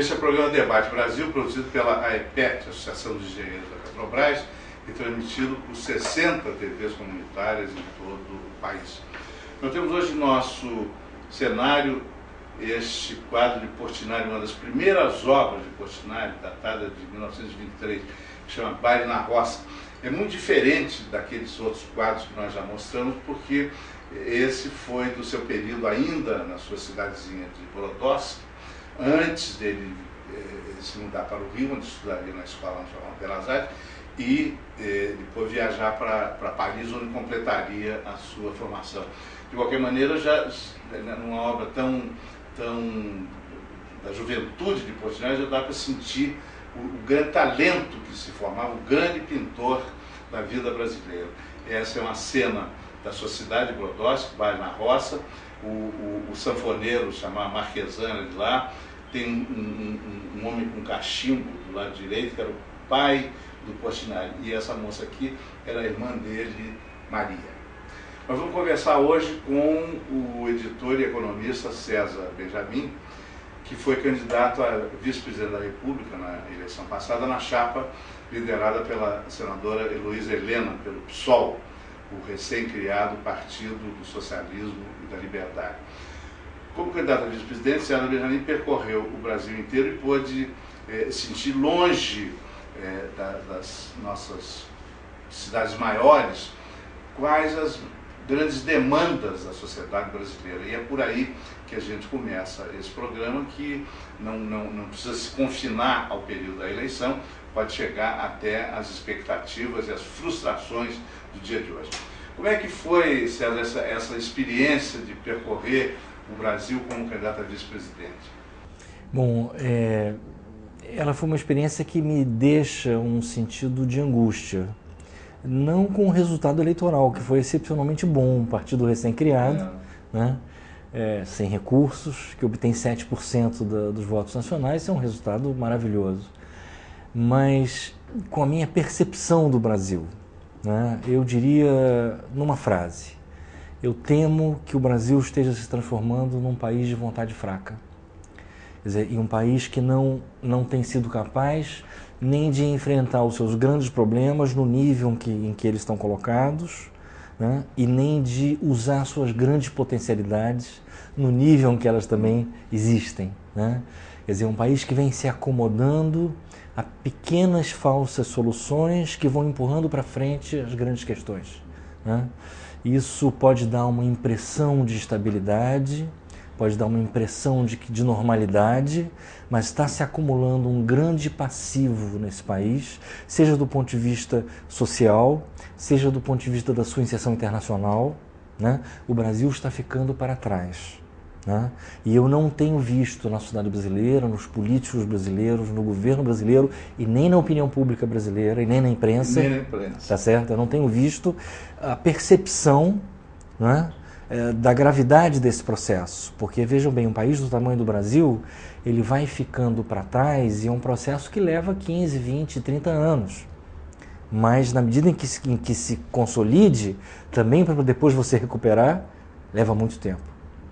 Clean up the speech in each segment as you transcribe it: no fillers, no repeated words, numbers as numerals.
Este é o programa Debate Brasil, produzido pela AEPET, Associação de Engenheiros da Petrobras, e transmitido por 60 TVs comunitárias em todo o país. Nós temos hoje no nosso cenário este quadro de Portinari, uma das primeiras obras de Portinari, datada de 1923, que chama Baile na Roça. É muito diferente daqueles outros quadros que nós já mostramos, porque esse foi do seu período ainda na sua cidadezinha de Brodowski, antes dele se mudar para o Rio, onde estudaria na Escola Nacional de Belas Artes, e depois viajar para Paris, onde completaria a sua formação. De qualquer maneira, já numa obra tão da juventude de Portinari, já dá para sentir o grande talento que se formava, o grande pintor da vida brasileira. Essa é uma cena da sua cidade, Brodowski, Baile na Roça. O sanfoneiro, chamado Marquesana de lá, tem um homem com cachimbo do lado direito, que era o pai do Portinari, e essa moça aqui era a irmã dele, Maria. Nós vamos conversar hoje com o editor e economista César Benjamin, que foi candidato a vice-presidente da República na eleição passada, na chapa liderada pela senadora Heloísa Helena, pelo PSOL, o recém-criado Partido do Socialismo e da Liberdade. Como candidato a vice-presidente, César Benjamin percorreu o Brasil inteiro e pôde sentir longe das nossas cidades maiores quais as grandes demandas da sociedade brasileira. E é por aí que a gente começa esse programa, que não precisa se confinar ao período da eleição, pode chegar até as expectativas e as frustrações do dia de hoje. Como é que foi, César, essa experiência de percorrer o Brasil como candidato a vice-presidente? Bom, ela foi uma experiência que me deixa um sentido de angústia. Não com o resultado eleitoral, que foi excepcionalmente bom, um partido recém-criado, né? Sem recursos, que obtém 7% dos votos nacionais, isso é um resultado maravilhoso. Mas com a minha percepção do Brasil, né, eu diria numa frase: eu temo que o Brasil esteja se transformando num país de vontade fraca. Quer dizer, em um país que não tem sido capaz nem de enfrentar os seus grandes problemas no nível em que eles estão colocados, né, e nem de usar suas grandes potencialidades no nível em que elas também existem, né? Quer dizer, um país que vem se acomodando a pequenas falsas soluções que vão empurrando para frente as grandes questões, né? Isso pode dar uma impressão de estabilidade, pode dar uma impressão de normalidade, mas está se acumulando um grande passivo nesse país, seja do ponto de vista social, seja do ponto de vista da sua inserção internacional, né? O Brasil está ficando para trás, né? E eu não tenho visto na sociedade brasileira, nos políticos brasileiros, no governo brasileiro, e nem na opinião pública brasileira, e nem na imprensa, tá certo? Eu não tenho visto a percepção, né, da gravidade desse processo, porque vejam bem, um país do tamanho do Brasil, ele vai ficando para trás, e é um processo que leva 15, 20, 30 anos. Mas na medida em que se consolide, também para depois você recuperar, leva muito tempo,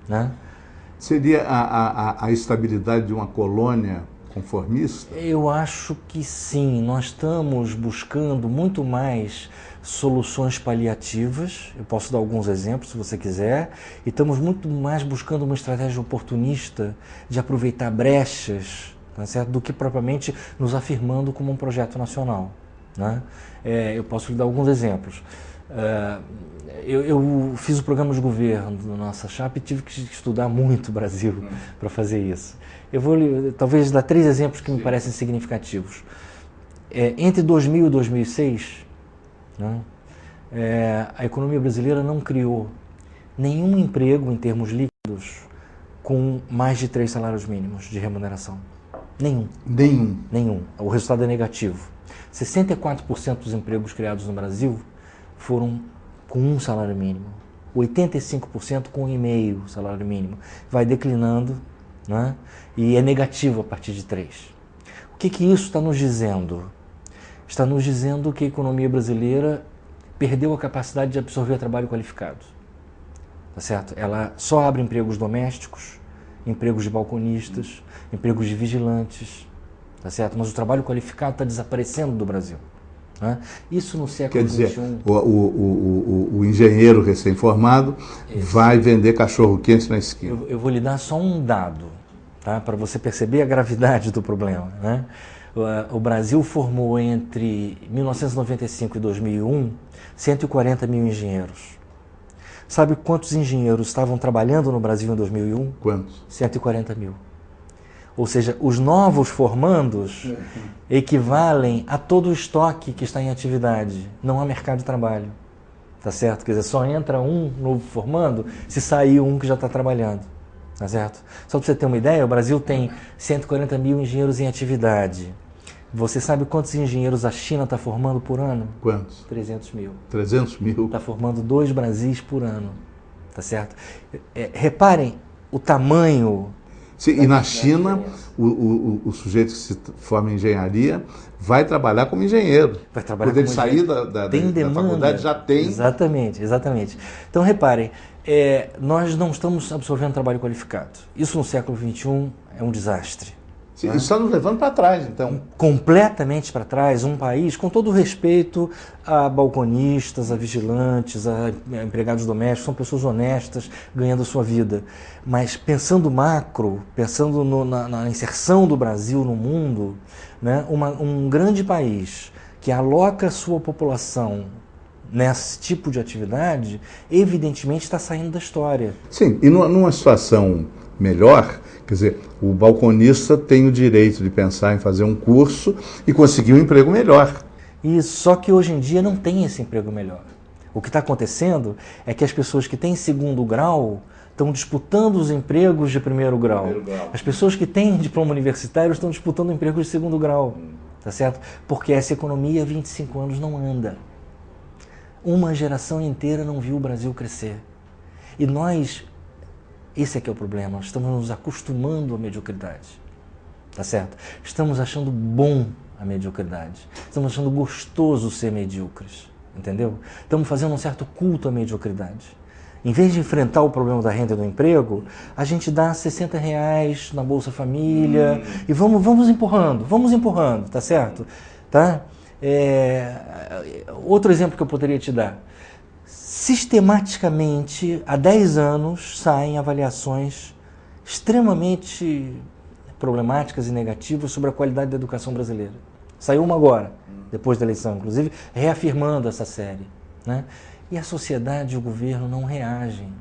né? Seria a estabilidade de uma colônia conformista? Eu acho que sim. Nós estamos buscando muito mais soluções paliativas, eu posso dar alguns exemplos se você quiser, e estamos muito mais buscando uma estratégia oportunista de aproveitar brechas, tá certo? Do que propriamente nos afirmando como um projeto nacional, né? Eu posso lhe dar alguns exemplos. Eu fiz o programa de governo da nossa chapa e tive que estudar muito o Brasil para fazer isso. Eu vou talvez dar 3 exemplos que me parecem significativos. Entre 2000 e 2006, né, a economia brasileira não criou nenhum emprego em termos líquidos com mais de 3 salários mínimos de remuneração. Nenhum. O resultado é negativo. 64% dos empregos criados no Brasil foram com 1 salário mínimo, 85% com 1,5 salário mínimo. Vai declinando, né? E é negativo a partir de 3. O que isso está nos dizendo? Está nos dizendo que a economia brasileira perdeu a capacidade de absorver trabalho qualificado. Tá certo? Ela só abre empregos domésticos, empregos de balconistas, empregos de vigilantes, tá certo? Mas o trabalho qualificado está desaparecendo do Brasil. Né? Isso no século XXI... Quer dizer, o engenheiro recém-formado vai vender cachorro-quente na esquina. Eu vou lhe dar só um dado, tá? Para você perceber a gravidade do problema. Né? O Brasil formou entre 1995 e 2001 140 mil engenheiros. Sabe quantos engenheiros estavam trabalhando no Brasil em 2001? Quantos? 140 mil. Ou seja, os novos formandos equivalem a todo o estoque que está em atividade. Não há mercado de trabalho. Tá certo? Quer dizer, só entra um novo formando se sair um que já está trabalhando. Tá certo? Só para você ter uma ideia, o Brasil tem 140 mil engenheiros em atividade. Você sabe quantos engenheiros a China está formando por ano? Quantos? 300 mil. 300 mil? Está formando 2 Brasis por ano. Tá certo? Reparem o tamanho... Sim, e na China, o sujeito que se forma em engenharia vai trabalhar como engenheiro. Vai trabalhar quando ele como sair engenheiro. da faculdade, já tem... Exatamente, exatamente. Então, reparem, nós não estamos absorvendo trabalho qualificado. Isso no século XXI é um desastre. Sim, isso está nos levando para trás, então. Completamente para trás, um país, com todo o respeito a balconistas, a vigilantes, a empregados domésticos, são pessoas honestas, ganhando a sua vida. Mas pensando macro, pensando na inserção do Brasil no mundo, né, um grande país que aloca a sua população nesse tipo de atividade, evidentemente está saindo da história. Sim, e numa situação melhor, quer dizer, o balconista tem o direito de pensar em fazer um curso e conseguir um emprego melhor. Isso, só que hoje em dia não tem esse emprego melhor. O que está acontecendo é que as pessoas que têm segundo grau estão disputando os empregos de primeiro grau. As pessoas que têm diploma universitário estão disputando empregos de segundo grau. Tá certo? Porque essa economia há 25 anos não anda. Uma geração inteira não viu o Brasil crescer. E nós... Esse é que é o problema, nós estamos nos acostumando à mediocridade, tá certo? Estamos achando bom a mediocridade, estamos achando gostoso ser medíocres, entendeu? Estamos fazendo um certo culto à mediocridade. Em vez de enfrentar o problema da renda e do emprego, a gente dá R$60 na Bolsa Família e vamos empurrando, tá certo? Tá? Outro exemplo que eu poderia te dar. Sistematicamente, há 10 anos, saem avaliações extremamente problemáticas e negativas sobre a qualidade da educação brasileira. Saiu uma agora, depois da eleição, inclusive, reafirmando essa série. Né? E a sociedade e o governo não reagem.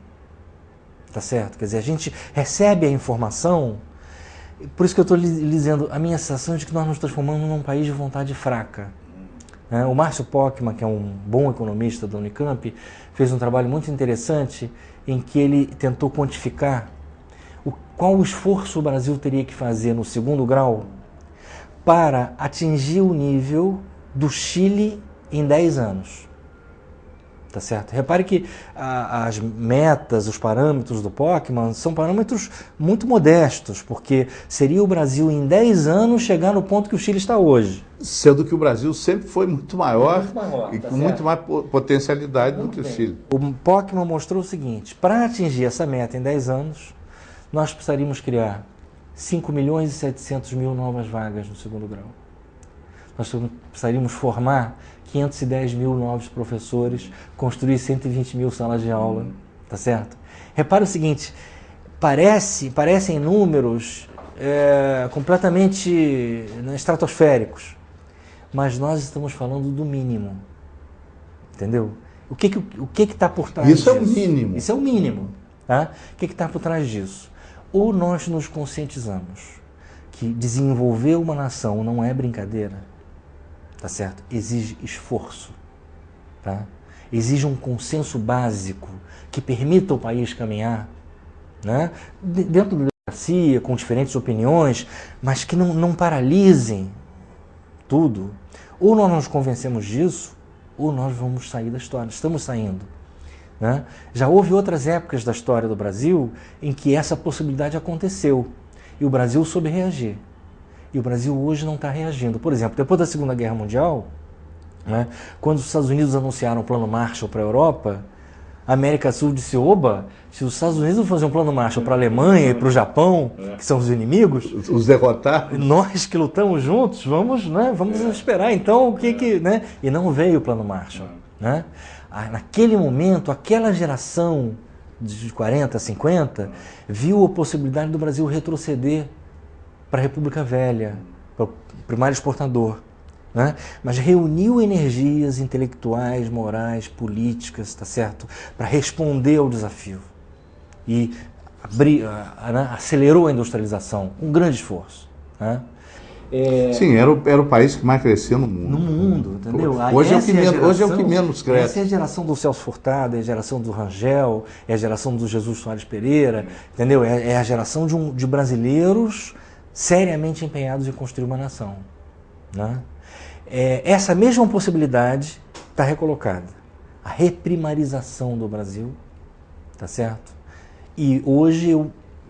Tá certo? Quer dizer, a gente recebe a informação, por isso que eu estou lhe dizendo, a minha sensação é de que nós nos transformamos num país de vontade fraca. O Márcio Pokmann, que é um bom economista da Unicamp, fez um trabalho muito interessante em que ele tentou quantificar qual o esforço o Brasil teria que fazer no segundo grau para atingir o nível do Chile em 10 anos. Tá certo? Repare que as metas, os parâmetros do Pokmann são parâmetros muito modestos, porque seria o Brasil em 10 anos chegar no ponto que o Chile está hoje. Sendo que o Brasil sempre foi muito maior e tá com muito mais potencialidade do que o Chile. O Pokmann mostrou o seguinte, para atingir essa meta em 10 anos, nós precisaríamos criar 5.700.000 novas vagas no segundo grau. Nós precisaríamos formar 510 mil novos professores, construir 120 mil salas de aula, tá certo? Repara o seguinte, parecem números completamente estratosféricos, mas nós estamos falando do mínimo, entendeu? O que está por trás disso? Isso é o mínimo. Isso é o mínimo, tá? O que está por trás disso? Ou nós nos conscientizamos que desenvolver uma nação não é brincadeira, tá certo? Exige esforço, tá? Exige um consenso básico que permita o país caminhar, né? Dentro da democracia, com diferentes opiniões, mas que não paralisem tudo. Ou nós nos convencemos disso, ou nós vamos sair da história. Estamos saindo, né? Já houve outras épocas da história do Brasil em que essa possibilidade aconteceu e o Brasil soube reagir. E o Brasil hoje não está reagindo. Por exemplo, depois da Segunda Guerra Mundial, né, quando os Estados Unidos anunciaram o Plano Marshall para a Europa, A América do Sul disse, oba, se os Estados Unidos não fazerem um plano Marshall para a Alemanha e para o Japão, que são os inimigos, os derrotar, nós que lutamos juntos, vamos esperar. Então, né? E não veio o plano Marshall. Né? Naquele momento, aquela geração de 40, 50, viu a possibilidade do Brasil retroceder para a República Velha, para o primário exportador. Né? Mas reuniu energias intelectuais, morais, políticas, tá certo? Para responder ao desafio. E acelerou a industrialização, um grande esforço. Né? Sim, era o país que mais crescia no mundo. No mundo, entendeu? Hoje é o que menos cresce. Essa é a geração do Celso Furtado, é a geração do Rangel, é a geração do Jesus Soares Pereira, entendeu? É a geração de brasileiros seriamente empenhados em construir uma nação. Né? Essa mesma possibilidade está recolocada. A reprimarização do Brasil, tá certo? E hoje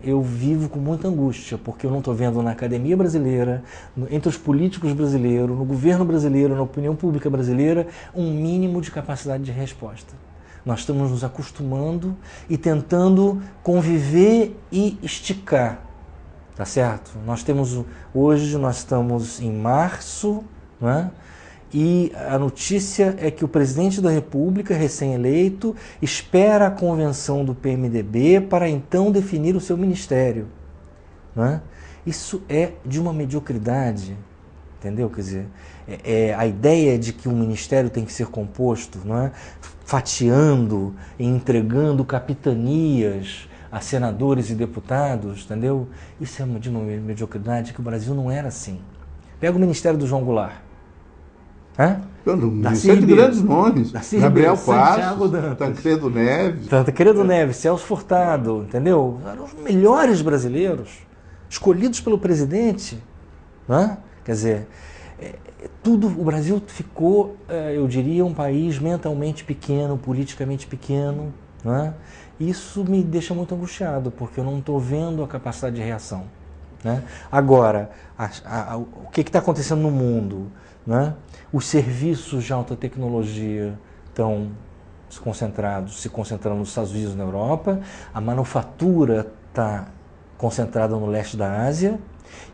eu vivo com muita angústia, porque eu não estou vendo na academia brasileira, entre os políticos brasileiros, no governo brasileiro, na opinião pública brasileira, um mínimo de capacidade de resposta. Nós estamos nos acostumando e tentando conviver e esticar, tá certo? Hoje nós estamos em março, né? E a notícia é que o presidente da República, recém-eleito, espera a convenção do PMDB para então definir o seu ministério. Né? Isso é de uma mediocridade, entendeu? Quer dizer, a ideia de que um ministério tem que ser composto, não é? Fatiando e entregando capitanias a senadores e deputados, entendeu? Isso é de uma mediocridade que o Brasil não era assim. Pega o ministério do João Goulart. Isso é de grandes nomes. Gabriel Passos, Tancredo Neves. Celso Furtado, entendeu? Eram os melhores brasileiros, escolhidos pelo presidente. Né? Quer dizer, o Brasil ficou, eu diria, um país mentalmente pequeno, politicamente pequeno. Né? Isso me deixa muito angustiado, porque eu não estou vendo a capacidade de reação. Né? Agora, o que está acontecendo no mundo? Né? Os serviços de alta tecnologia estão se concentrando nos Estados Unidos e na Europa, a manufatura está concentrada no leste da Ásia,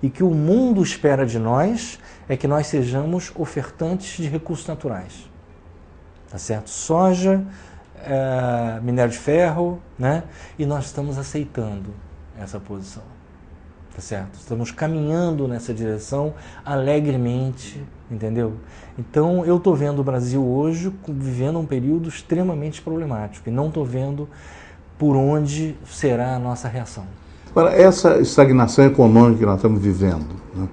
e que o mundo espera de nós é que nós sejamos ofertantes de recursos naturais. Tá certo? Soja, minério de ferro, né? E nós estamos aceitando essa posição. Tá certo? Estamos caminhando nessa direção alegremente, entendeu? Então, eu estou vendo o Brasil hoje vivendo um período extremamente problemático e não estou vendo por onde será a nossa reação. Agora, essa estagnação econômica que nós estamos vivendo, né?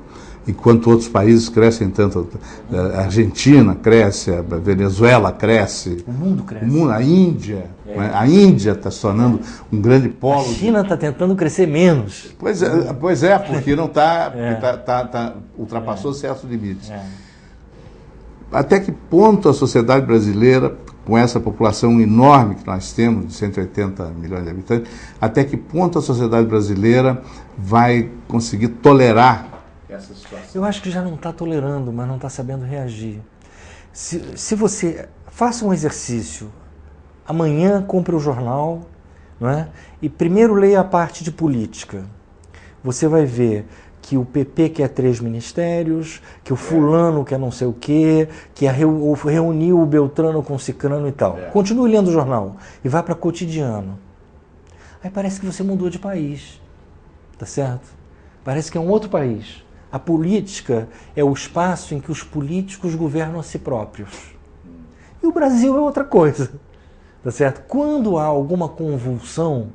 Enquanto outros países crescem tanto, a Argentina cresce, a Venezuela cresce, o mundo cresce. A Índia, né? A Índia está se tornando um grande polo. A China está tentando crescer menos. Pois é, porque não está, ultrapassou certos limites. Até que ponto a sociedade brasileira, com essa população enorme que nós temos, de 180 milhões de habitantes, até que ponto a sociedade brasileira vai conseguir tolerar essa situação? Eu acho que já não está tolerando, mas não está sabendo reagir. Se você faça um exercício, amanhã compre o jornal, não é? E primeiro leia a parte de política. Você vai ver que o PP quer 3 ministérios, que o fulano quer não sei o quê, que reuniu o Beltrano com o Cicrano e tal. Continue lendo o jornal e vá para cotidiano. Aí parece que você mudou de país, tá certo? Parece que é um outro país. A política é o espaço em que os políticos governam a si próprios. E o Brasil é outra coisa, tá certo? Quando há alguma convulsão,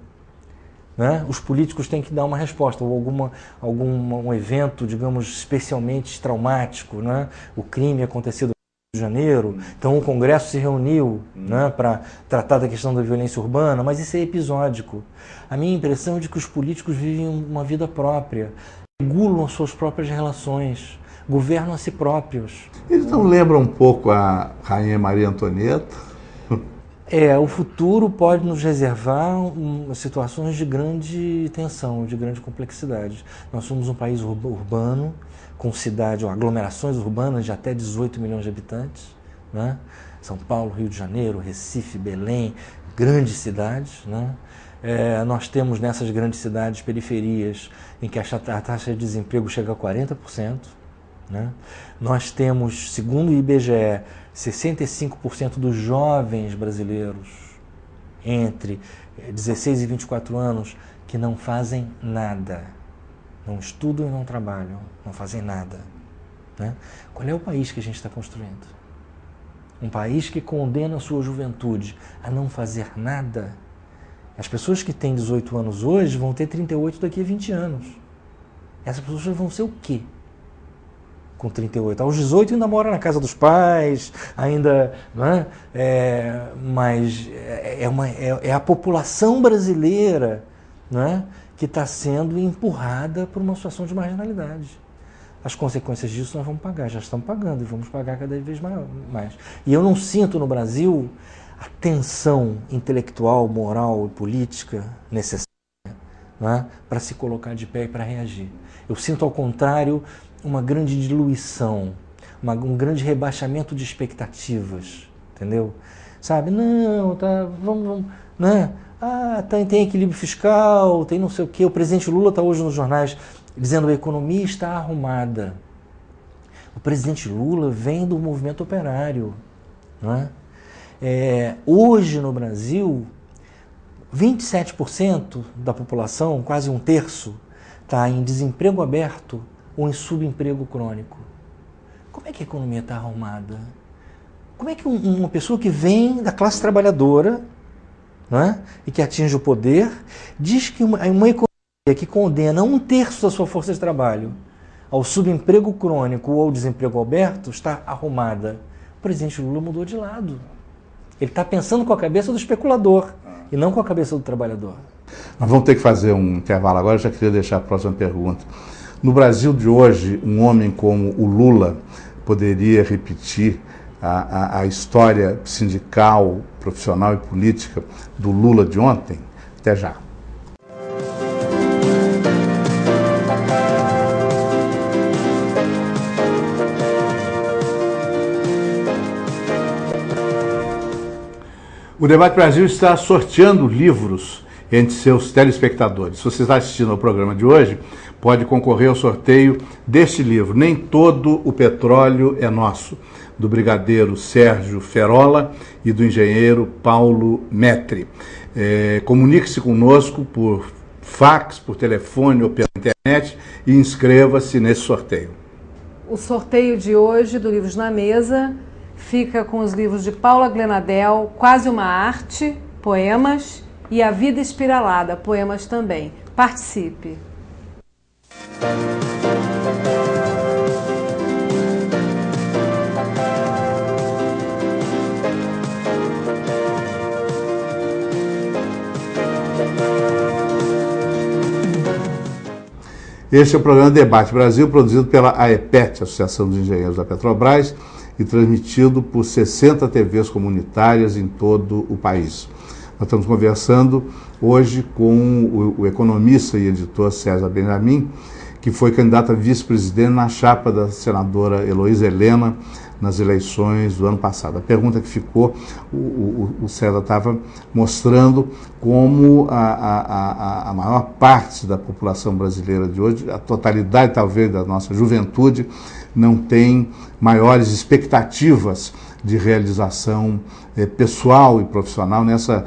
né, os políticos têm que dar uma resposta, ou algum evento, digamos, especialmente traumático, né? O crime aconteceu no Rio de Janeiro, então o Congresso se reuniu, né, para tratar da questão da violência urbana, mas isso é episódico. A minha impressão é de que os políticos vivem uma vida própria, regulam as suas próprias relações, governam a si próprios. Eles não lembram um pouco a Rainha Maria Antonieta? O futuro pode nos reservar situações de grande tensão, de grande complexidade. Nós somos um país urbano, com aglomerações urbanas de até 18 milhões de habitantes, né? São Paulo, Rio de Janeiro, Recife, Belém, grandes cidades, né? Nós temos nessas grandes cidades, periferias, em que a taxa de desemprego chega a 40%. Né? Nós temos, segundo o IBGE, 65% dos jovens brasileiros entre 16 e 24 anos que não fazem nada. Não estudam e não trabalham, não fazem nada. Né? Qual é o país que a gente está construindo? Um país que condena a sua juventude a não fazer nada. As pessoas que têm 18 anos hoje vão ter 38 daqui a 20 anos. Essas pessoas vão ser o quê? Com 38. Aos 18 ainda mora na casa dos pais, ainda... Né? Mas é a população brasileira, né? Que está sendo empurrada por uma situação de marginalidade. As consequências disso nós vamos pagar, já estamos pagando e vamos pagar cada vez mais. E eu não sinto no Brasil a tensão intelectual, moral e política necessária, né, para se colocar de pé e para reagir. Eu sinto, ao contrário, uma grande diluição, um grande rebaixamento de expectativas, entendeu? Sabe, não, tá, vamos, né? Tem equilíbrio fiscal, tem não sei o quê. O presidente Lula está hoje nos jornais dizendo que a economia está arrumada. O presidente Lula vem do movimento operário. Não é? Hoje no Brasil, 27% da população, quase um terço, está em desemprego aberto ou em subemprego crônico. Como é que a economia está arrumada? Como é que uma pessoa que vem da classe trabalhadora, não é? E que atinge o poder, diz que uma economia que condena um terço da sua força de trabalho ao subemprego crônico ou ao desemprego aberto está arrumada? O presidente Lula mudou de lado. Ele está pensando com a cabeça do especulador e não com a cabeça do trabalhador. Nós vamos ter que fazer um intervalo agora, eu já queria deixar a próxima pergunta. No Brasil de hoje, um homem como o Lula poderia repetir a história sindical, profissional e política do Lula de ontem? Até já. O Debate Brasil está sorteando livros entre seus telespectadores. Se você está assistindo ao programa de hoje, pode concorrer ao sorteio deste livro, Nem Todo o Petróleo é Nosso, do brigadeiro Sérgio Ferola e do engenheiro Paulo Metri. Comunique-se conosco por fax, por telefone ou pela internet e inscreva-se nesse sorteio. O sorteio de hoje do Livros na Mesa fica com os livros de Paula Glenadel, Quase uma Arte, poemas, e A Vida Espiralada, poemas também. Participe! Este é o programa Debate Brasil, produzido pela AEPET, Associação dos Engenheiros da Petrobras, e transmitido por 60 TVs comunitárias em todo o país. Nós estamos conversando hoje com o economista e editor César Benjamin, que foi candidato a vice-presidente na chapa da senadora Heloísa Helena nas eleições do ano passado. A pergunta que ficou, o César estava mostrando como a maior parte da população brasileira de hoje, a totalidade talvez da nossa juventude, não tem maiores expectativas de realização pessoal e profissional nessa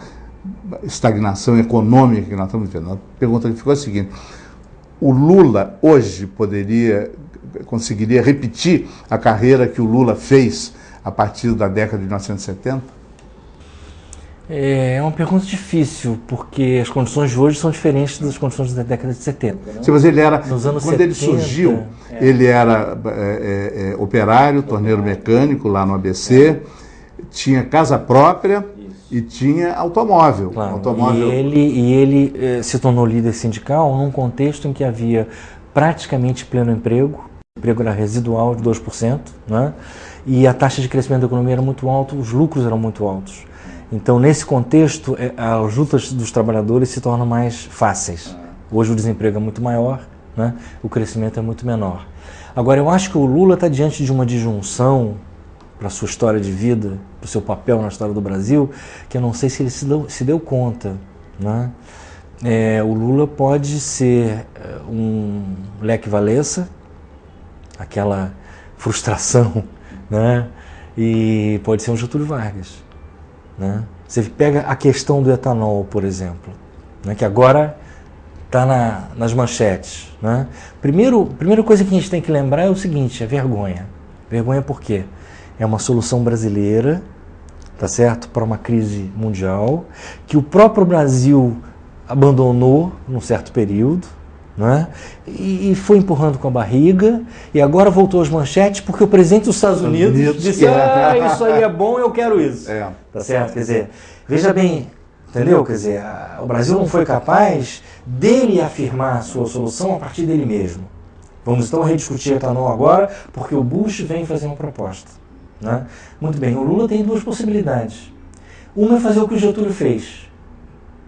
estagnação econômica que nós estamos vivendo. A pergunta que ficou é a seguinte: o Lula hoje conseguiria repetir a carreira que o Lula fez a partir da década de 1970? É uma pergunta difícil, porque as condições de hoje são diferentes das condições da década de 70. Né? Sim, mas ele era, nos anos quando 70, ele surgiu, ele era operário, torneiro mecânico lá no ABC, tinha casa própria e tinha automóvel. Claro. E ele se tornou líder sindical num contexto em que havia praticamente pleno emprego, o emprego era residual de 2%, né? E a taxa de crescimento da economia era muito alta, os lucros eram muito altos. Então, nesse contexto, as lutas dos trabalhadores se tornam mais fáceis. Hoje o desemprego é muito maior, né? O crescimento é muito menor. Agora, eu acho que o Lula está diante de uma disjunção para a sua história de vida, para o seu papel na história do Brasil, que eu não sei se ele se deu conta, né? O Lula pode ser um Lech Walesa, aquela frustração, né? E pode ser um Getúlio Vargas, né? Você pega a questão do etanol, por exemplo, né? Que agora está nas manchetes, né? Primeira coisa que a gente tem que lembrar é o seguinte, é vergonha. Vergonha por quê? É uma solução brasileira, tá certo? Para uma crise mundial, que o próprio Brasil abandonou num certo período, né? E foi empurrando com a barriga, e agora voltou às manchetes porque o presidente dos Estados Unidos disse, isso aí é bom, eu quero isso. Tá certo? Quer dizer, veja bem, entendeu? Quer dizer, o Brasil não foi capaz dele afirmar a sua solução a partir dele mesmo. Vamos então rediscutir etanol agora, porque o Bush vem fazer uma proposta, né? Muito bem, o Lula tem duas possibilidades. Uma é fazer o que o Getúlio fez,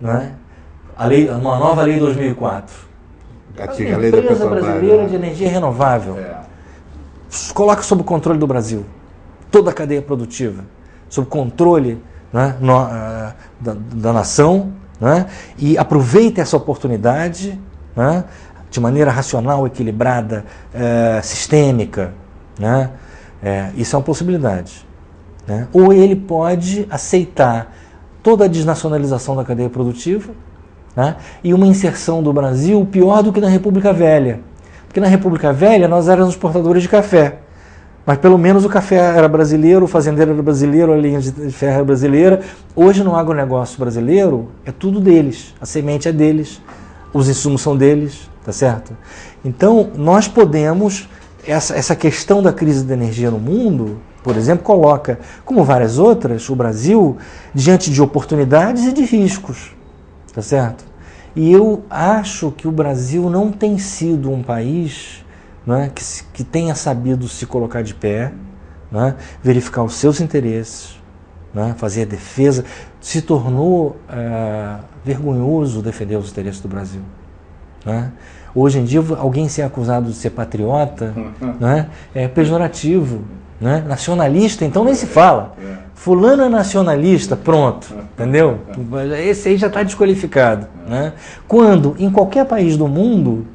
né? Uma nova lei 2004. A lei da Empresa brasileira de energia renovável. Coloca sob o controle do Brasil toda a cadeia produtiva, sob controle, né, da nação, né, e aproveita essa oportunidade, né, de maneira racional, equilibrada, sistêmica, né? Isso é uma possibilidade, né? Ou ele pode aceitar toda a desnacionalização da cadeia produtiva, né, e uma inserção do Brasil pior do que na República Velha. Porque na República Velha nós éramos exportadores de café, mas pelo menos o café era brasileiro, o fazendeiro era brasileiro, a linha de ferro era brasileira. Hoje no agronegócio brasileiro é tudo deles, a semente é deles, os insumos são deles, tá certo? Então nós podemos, essa questão da crise da energia no mundo, por exemplo, coloca, como várias outras, o Brasil diante de oportunidades e de riscos. Tá certo? E eu acho que o Brasil não tem sido um país, né, que tenha sabido se colocar de pé, né, verificar os seus interesses, né, fazer a defesa. Se tornou vergonhoso defender os interesses do Brasil, né? Hoje em dia, alguém ser acusado de ser patriota, né, é pejorativo, né? Nacionalista, então nem se fala. Fulano é nacionalista, pronto, entendeu? Esse aí já está desqualificado, né? Quando, em qualquer país do mundo,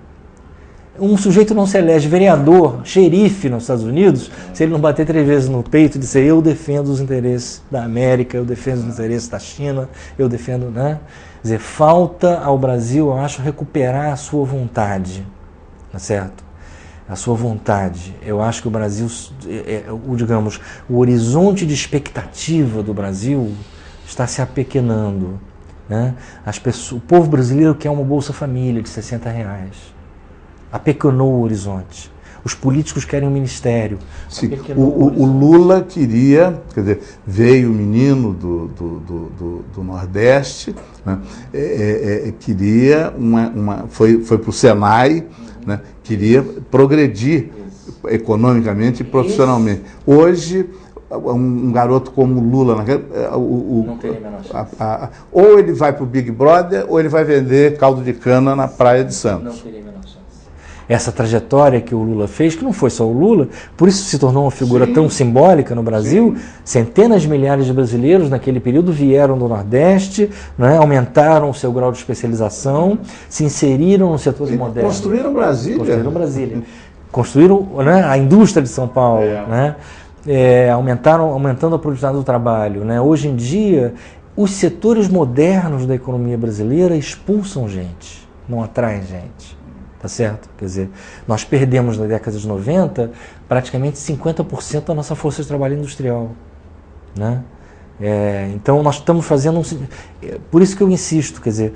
um sujeito não se elege vereador, xerife nos Estados Unidos, se ele não bater 3 vezes no peito e dizer eu defendo os interesses da América, eu defendo os interesses da China, eu defendo, né? Quer dizer, falta ao Brasil, eu acho, recuperar a sua vontade, tá certo? A sua vontade. Eu acho que o Brasil, digamos, o horizonte de expectativa do Brasil está se apequenando, né? O povo brasileiro quer uma Bolsa Família de R$60. Apequenou o horizonte. Os políticos querem um ministério. Sim, o Lula queria, quer dizer, veio o menino do Nordeste, né? Queria foi para o Senai, né? Queria progredir economicamente e profissionalmente. Hoje, um garoto como o Lula, não tem a menor chance. Ou ele vai para o Big Brother, ou ele vai vender caldo de cana na Praia de Santos. Não teria a menor chance. Essa trajetória que o Lula fez, que não foi só o Lula, por isso se tornou uma figura tão simbólica no Brasil. Centenas de milhares de brasileiros naquele período vieram do Nordeste, né, aumentaram o seu grau de especialização, se inseriram no setor moderno. Construíram Brasília. Construíram, né, a indústria de São Paulo, né, aumentando a produtividade do trabalho, né. Hoje em dia, os setores modernos da economia brasileira expulsam gente, não atraem gente. Tá certo? Quer dizer, nós perdemos na década de 90 praticamente 50% da nossa força de trabalho industrial, né? Então nós estamos fazendo por isso que eu insisto, quer dizer,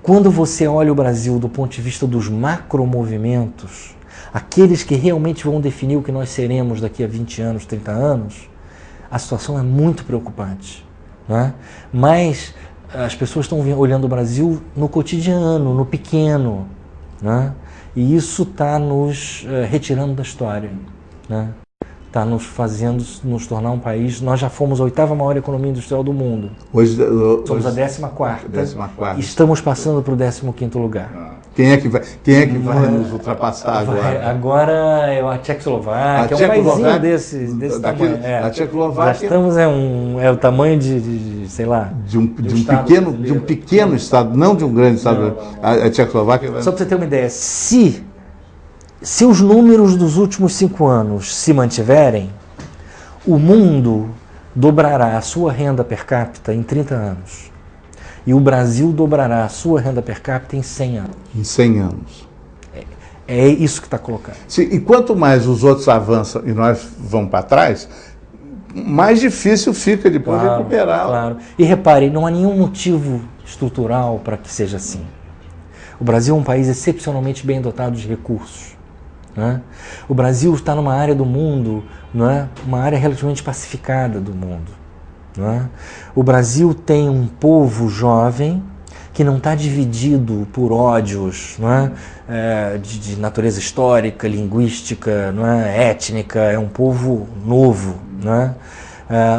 quando você olha o Brasil do ponto de vista dos macromovimentos, aqueles que realmente vão definir o que nós seremos daqui a 20 anos, 30 anos, a situação é muito preocupante, né? Mas as pessoas estão olhando o Brasil no cotidiano, no pequeno, né? E isso está nos retirando da história, né? Está nos fazendo nos tornar um país. Nós já fomos a 8ª maior economia industrial do mundo. Hoje somos a 14ª. Estamos passando para o 15º lugar. Quem é que vai nos ultrapassar agora? Agora é a Tchecoslováquia, é um paísinho desse tamanho. A Tchecoslováquia... Já estamos, é o tamanho de sei lá... De um pequeno estado, não de um grande estado. A Tchecoslováquia... Só para você ter uma ideia, se os números dos últimos 5 anos se mantiverem, o mundo dobrará a sua renda per capita em 30 anos. E o Brasil dobrará a sua renda per capita em 100 anos. Em 100 anos. É isso que está colocado. Sim, e quanto mais os outros avançam e nós vamos para trás, mais difícil fica depois recuperar. Claro. E repare, não há nenhum motivo estrutural para que seja assim. O Brasil é um país excepcionalmente bem dotado de recursos. Né? O Brasil está numa área do mundo, não é? Uma área relativamente pacificada do mundo. Não é? O Brasil tem um povo jovem que não está dividido por ódios, não é? De natureza histórica, linguística, não é? Étnica, é um povo novo. Não é?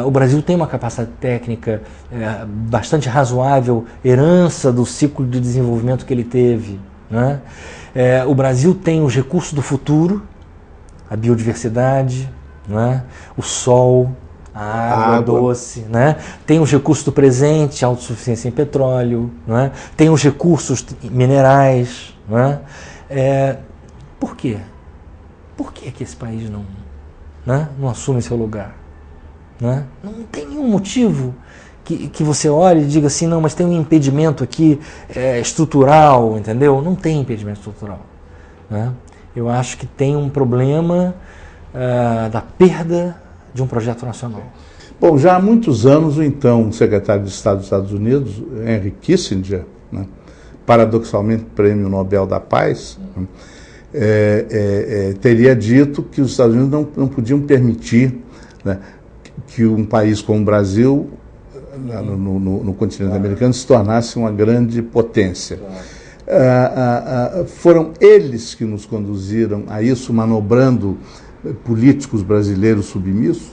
O Brasil tem uma capacidade técnica bastante razoável, herança do ciclo de desenvolvimento que ele teve. Não é? O Brasil tem os recursos do futuro, a biodiversidade, não é? O sol, a água doce, né? Tem os recursos do presente, autossuficiência em petróleo, né? Tem os recursos minerais. Né? Por quê? Por que esse país não assume seu lugar? Né? Não tem nenhum motivo que você olhe e diga assim, não, mas tem um impedimento aqui estrutural, entendeu? Não tem impedimento estrutural. Né? Eu acho que tem um problema da perda de um projeto nacional. Bom, já há muitos anos, o então secretário de Estado dos Estados Unidos, Henry Kissinger, né, paradoxalmente Prêmio Nobel da Paz, teria dito que os Estados Unidos não podiam permitir, né, que um país como o Brasil, no continente americano, se tornasse uma grande potência. Foram eles que nos conduziram a isso, manobrando políticos brasileiros submissos?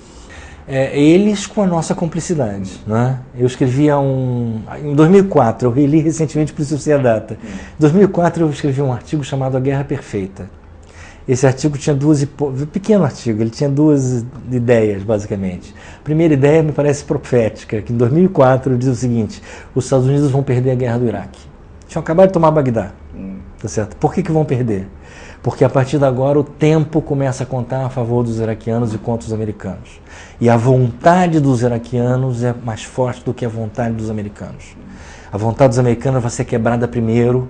Eles com a nossa cumplicidade. Né? Eu escrevi em 2004, eu reli recentemente, por isso eu sei a data. Em 2004 eu escrevi um artigo chamado A Guerra Perfeita. Esse artigo tinha pequeno artigo, ele tinha 2 ideias, basicamente. A primeira ideia me parece profética, que em 2004 diz o seguinte: os Estados Unidos vão perder a guerra do Iraque. Tinham acabado de tomar Bagdá. Tá certo? Por que vão perder? Porque a partir de agora o tempo começa a contar a favor dos iraquianos e contra os americanos. E a vontade dos iraquianos é mais forte do que a vontade dos americanos. A vontade dos americanos vai ser quebrada primeiro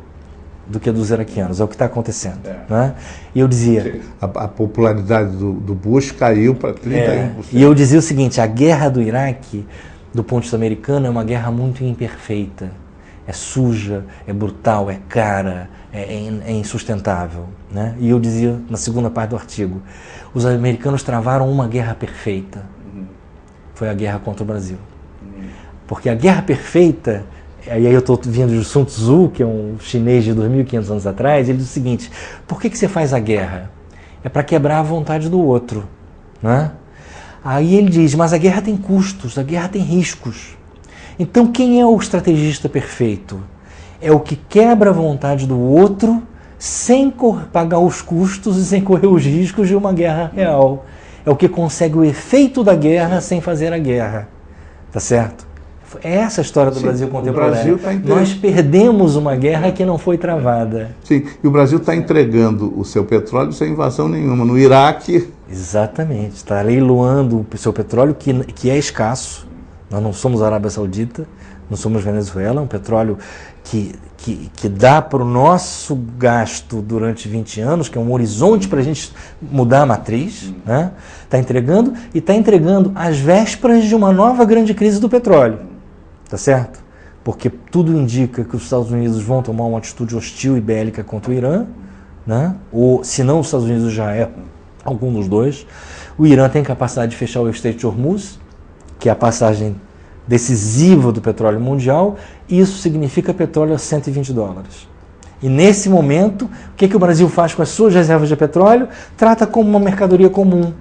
do que a dos iraquianos. É o que está acontecendo. Né? E eu dizia... A popularidade do Bush caiu para 31%. E eu dizia o seguinte: a guerra do Iraque, do ponto de vista americano, é uma guerra muito imperfeita. É suja, é brutal, é cara, é insustentável. Né? E eu dizia, na segunda parte do artigo, os americanos travaram uma guerra perfeita. Foi a guerra contra o Brasil. Porque a guerra perfeita, e aí eu estou vindo de Sun Tzu, que é um chinês de 2.500 anos atrás, ele diz o seguinte: por que você faz a guerra? É para quebrar a vontade do outro. Né? Aí ele diz, mas a guerra tem custos, a guerra tem riscos. Então, quem é o estrategista perfeito? É o que quebra a vontade do outro sem pagar os custos e sem correr os riscos de uma guerra real. É o que consegue o efeito da guerra sem fazer a guerra. Tá certo? É essa a história do Brasil contemporâneo. Nós perdemos uma guerra que não foi travada. Sim, e o Brasil está entregando o seu petróleo sem invasão nenhuma. No Iraque... Exatamente. Está leiloando o seu petróleo, que é escasso. Nós não somos Arábia Saudita, não somos Venezuela, é um petróleo que dá para o nosso gasto durante 20 anos, que é um horizonte para a gente mudar a matriz, né? Está entregando, e está entregando às vésperas de uma nova grande crise do petróleo, tá certo? Porque tudo indica que os Estados Unidos vão tomar uma atitude hostil e bélica contra o Irã, né? Ou, se não os Estados Unidos, já é algum dos dois. O Irã tem capacidade de fechar o Estreito de Hormuz, que é a passagem decisiva do petróleo mundial, e isso significa petróleo a $120. E nesse momento, o que o Brasil faz com as suas reservas de petróleo? Trata como uma mercadoria comum.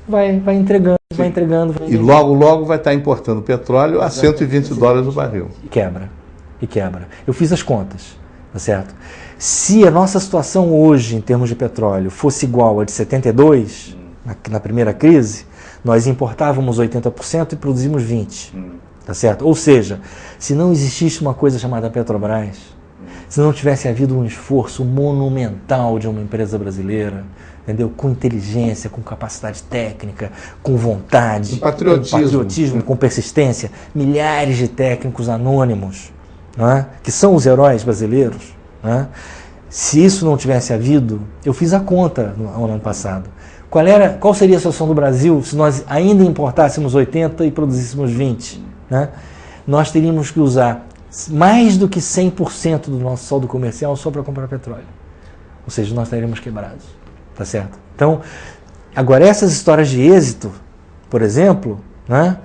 Vai entregando, vai entregando. E logo vai estar importando petróleo a $120 o barril. E quebra. Eu fiz as contas. tá certo? Se a nossa situação hoje, em termos de petróleo, fosse igual a de 72, na primeira crise, nós importávamos 80% e produzimos 20%, tá certo? Ou seja, se não existisse uma coisa chamada Petrobras, se não tivesse havido um esforço monumental de uma empresa brasileira, entendeu? Com inteligência, com capacidade técnica, com vontade, com patriotismo, com persistência, milhares de técnicos anônimos, não é? Que são os heróis brasileiros, não é? Se isso não tivesse havido, eu fiz a conta no ano passado. Qual seria a situação do Brasil se nós ainda importássemos 80 e produzíssemos 20? Né? Nós teríamos que usar mais do que 100% do nosso saldo comercial só para comprar petróleo. Ou seja, nós estaríamos quebrados. Tá certo? Então, agora essas histórias de êxito, por exemplo, né,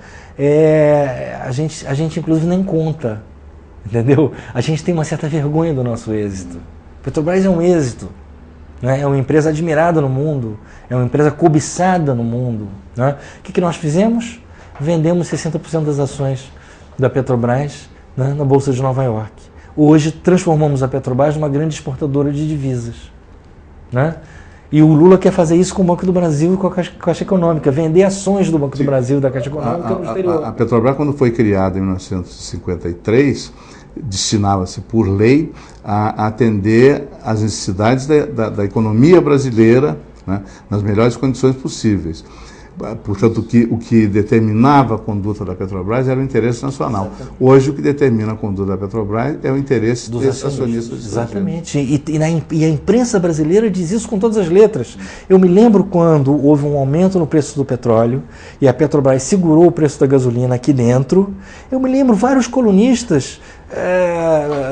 a gente inclusive nem conta, entendeu? A gente tem uma certa vergonha do nosso êxito. Petrobras é um êxito, né? É uma empresa admirada no mundo, é uma empresa cobiçada no mundo. Né? O que nós fizemos? Vendemos 60% das ações da Petrobras, né, na Bolsa de Nova York. Hoje transformamos a Petrobras numa grande exportadora de divisas. Né? E o Lula quer fazer isso com o Banco do Brasil e com a Caixa Econômica, vender ações do Banco do Brasil e da Caixa Econômica no exterior. A Petrobras, quando foi criada em 1953, destinava-se por lei a atender às necessidades da economia brasileira, né, nas melhores condições possíveis. Portanto, o que determinava a conduta da Petrobras era o interesse nacional. Hoje, o que determina a conduta da Petrobras é o interesse dos acionistas. Exatamente. E a imprensa brasileira diz isso com todas as letras. Eu me lembro quando houve um aumento no preço do petróleo e a Petrobras segurou o preço da gasolina aqui dentro. Eu me lembro vários colunistas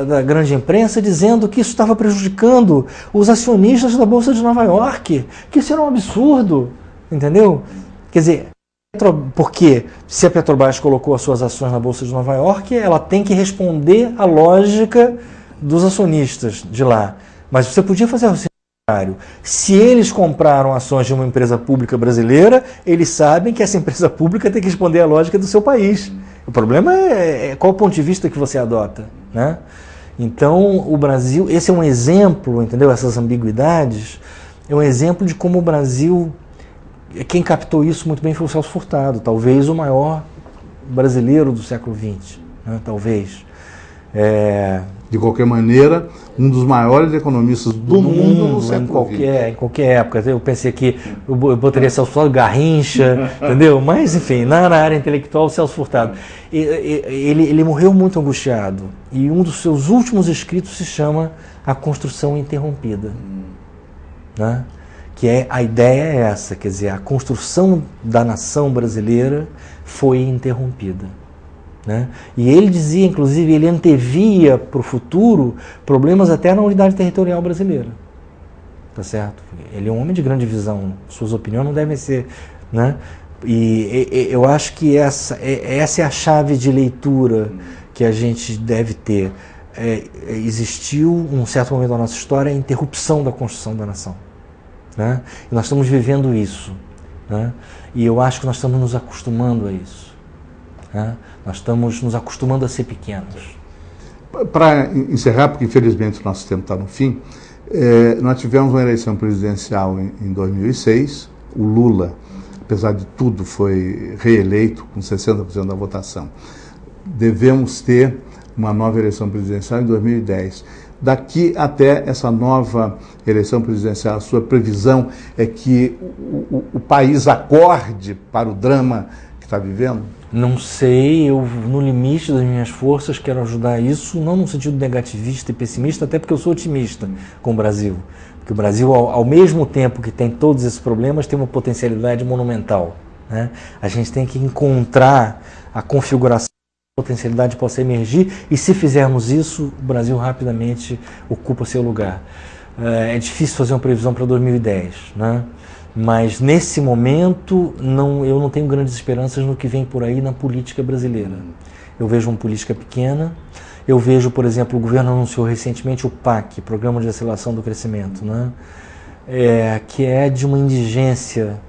da grande imprensa dizendo que isso estava prejudicando os acionistas da Bolsa de Nova York, que isso era um absurdo, entendeu? Quer dizer, porque se a Petrobras colocou as suas ações na Bolsa de Nova York, ela tem que responder à lógica dos acionistas de lá. Mas você podia fazer o contrário. Se eles compraram ações de uma empresa pública brasileira, eles sabem que essa empresa pública tem que responder à lógica do seu país. O problema é qual o ponto de vista que você adota, né? Então, o Brasil, esse é um exemplo, entendeu? Essas ambiguidades, é um exemplo de como o Brasil... Quem captou isso muito bem foi o Celso Furtado, talvez o maior brasileiro do século XX, né? Talvez. De qualquer maneira, um dos maiores economistas do mundo no século XX. Em qualquer época. Eu pensei que eu botaria Celso Furtado, Garrincha, entendeu? Mas, enfim, na área intelectual, Celso Furtado. Ele morreu muito angustiado. E um dos seus últimos escritos se chama A Construção Interrompida. Né? Que a ideia é essa, quer dizer, a construção da nação brasileira foi interrompida. Né? E ele dizia, inclusive, ele antevia para o futuro problemas até na unidade territorial brasileira. Tá certo? Ele é um homem de grande visão, suas opiniões não devem ser... Né? E eu acho que essa é a chave de leitura que a gente deve ter. Existiu, num certo momento da nossa história, a interrupção da construção da nação. Né? E nós estamos vivendo isso, né? E eu acho que nós estamos nos acostumando a isso, né? Nós estamos nos acostumando a ser pequenos. Para encerrar, porque infelizmente o nosso tempo está no fim, nós tivemos uma eleição presidencial em 2006, o Lula, apesar de tudo, foi reeleito com 60% da votação. Devemos ter uma nova eleição presidencial em 2010. Daqui até essa nova eleição presidencial, a sua previsão é que o país acorde para o drama que está vivendo? Não sei, eu no limite das minhas forças quero ajudar isso, não no sentido negativista e pessimista, até porque eu sou otimista com o Brasil. Porque o Brasil, ao mesmo tempo que tem todos esses problemas, tem uma potencialidade monumental. Né? A gente tem que encontrar a configuração potencialidade possa emergir, e se fizermos isso, o Brasil rapidamente ocupa seu lugar. É difícil fazer uma previsão para 2010, né? Mas nesse momento eu não tenho grandes esperanças no que vem por aí na política brasileira. Eu vejo uma política pequena, eu vejo, por exemplo, o governo anunciou recentemente o PAC, Programa de Aceleração do Crescimento, né? Que é de uma indigência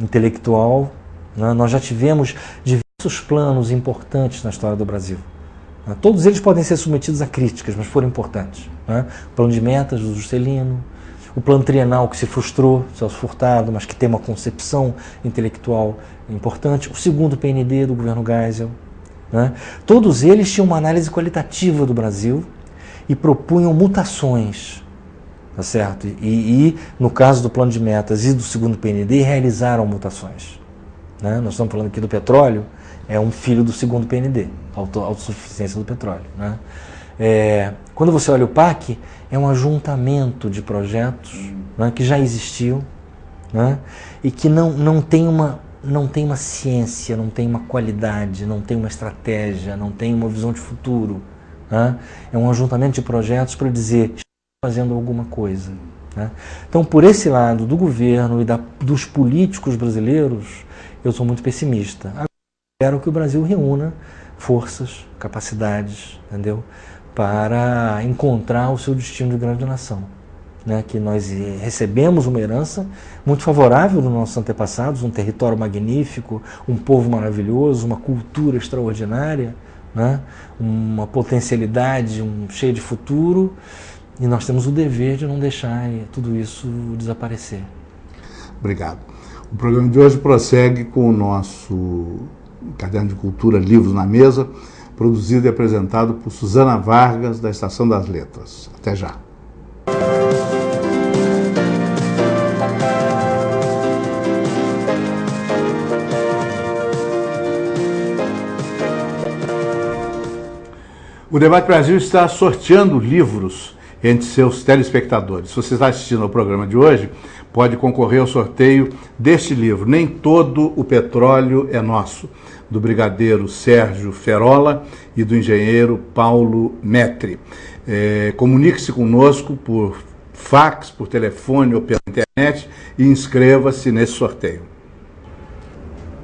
intelectual, né? Nós já tivemos diversos planos importantes na história do Brasil. Todos eles podem ser submetidos a críticas, mas foram importantes. né? O Plano de Metas, do Juscelino, o Plano Trienal, que se frustrou, Celso Furtado, mas que tem uma concepção intelectual importante, o segundo PND do governo Geisel, né? Todos eles tinham uma análise qualitativa do Brasil e propunham mutações, tá certo? E no caso do Plano de Metas e do segundo PND, realizaram mutações, né? Nós estamos falando aqui do petróleo, é um filho do segundo PND, autossuficiência do petróleo, né? Quando você olha o PAC, é um ajuntamento de projetos, né, que já existiam, né, e que não tem uma ciência, não tem uma qualidade, não tem uma estratégia, não tem uma visão de futuro, né? É um ajuntamento de projetos para dizer, estamos fazendo alguma coisa, né? Então, por esse lado do governo e dos políticos brasileiros, eu sou muito pessimista. Agora, quero que o Brasil reúna forças, capacidades, entendeu? Para encontrar o seu destino de grande nação, né? Que nós recebemos uma herança muito favorável dos nossos antepassados, um território magnífico, um povo maravilhoso, uma cultura extraordinária, né? Uma potencialidade cheia de futuro, e nós temos o dever de não deixar tudo isso desaparecer. Obrigado. O programa de hoje prossegue com o nosso Caderno de Cultura, Livros na Mesa, produzido e apresentado por Suzana Vargas, da Estação das Letras. Até já. O Debate Brasil está sorteando livros entre seus telespectadores. Se você está assistindo ao programa de hoje, pode concorrer ao sorteio deste livro, Nem Todo o Petróleo é Nosso, do brigadeiro Sérgio Ferola e do engenheiro Paulo Metri. Comunique-se conosco por fax, por telefone ou pela internet e inscreva-se nesse sorteio.